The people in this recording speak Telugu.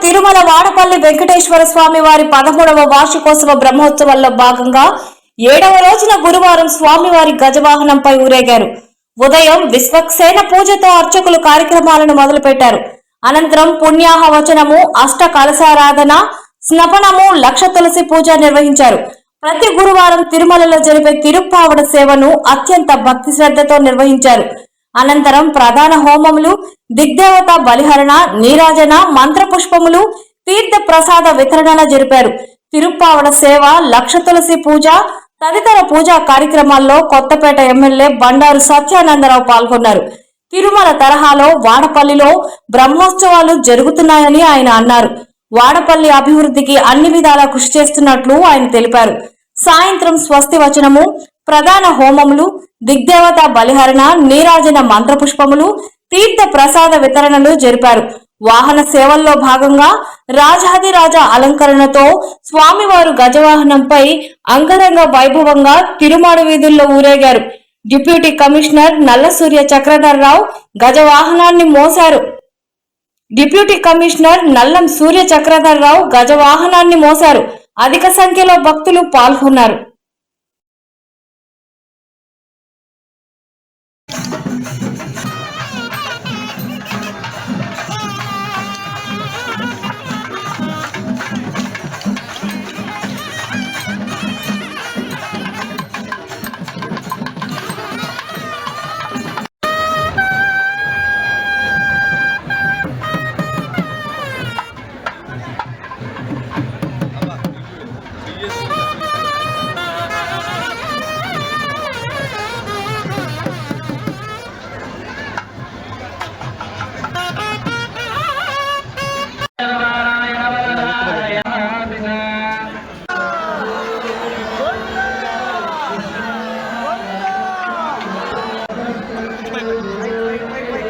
తిరుమల వాడపల్లి వెంకటేశ్వర స్వామి వారి 13వ వార్షికోత్సవ బ్రహ్మోత్సవాల్లో భాగంగా 7వ రోజున గురువారం స్వామివారి గజవాహనంపై ఊరేగారు. ఉదయం విశ్వక్సేన పూజతో అర్చకులు కార్యక్రమాలను మొదలుపెట్టారు. అనంతరం పుణ్యాహ వచనము, అష్ట కలశారాధన, స్నపనము, లక్ష తులసి పూజ నిర్వహించారు. ప్రతి గురువారం తిరుమలలో జరిపే తిరుప్పావడ సేవను అత్యంత భక్తి శ్రద్ధతో నిర్వహించారు. అనంతరం ప్రధాన హోమములు, దిగ్దేవత బలిహరణ, నీరాజన, మంత్రపుష్పములు, తీర్థ ప్రసాద వితరణ జరిపారు. తిరుప్పావడ సేవ, లక్ష తులసి పూజ తదితర పూజా కార్యక్రమాల్లో కొత్తపేట ఎమ్మెల్యే బండారు సత్యానందరావు పాల్గొన్నారు. తిరుమల తరహాలో వాడపల్లిలో బ్రహ్మోత్సవాలు జరుగుతున్నాయని ఆయన అన్నారు. వాడపల్లి అభివృద్ధికి అన్ని విధాలా కృషి చేస్తున్నట్లు ఆయన తెలిపారు. సాయంత్రం స్వస్తి వచనము, ప్రధాన హోమములు, దిగ్దేవత బలిహరణ, నీరాజన, మంత్రపుష్పములు, తీర్థ ప్రసాద వితరణలు జరిపారు. వాహన సేవల్లో భాగంగా రాజాధిరాజ అలంకరణతో స్వామివారు గజవాహనంపై అంగరంగ వైభవంగా తిరుమాడ వీధుల్లో ఊరేగారు. డిప్యూటీ కమిషనర్ నల్ల సూర్య చక్రధర్రావు గజవాహనాన్ని మోశారు. డిప్యూటీ కమిషనర్ నల్లం సూర్య చక్రధర్రావు గజవాహనాన్ని మోశారు. అధిక సంఖ్యలో భక్తులు పాల్గొన్నారు.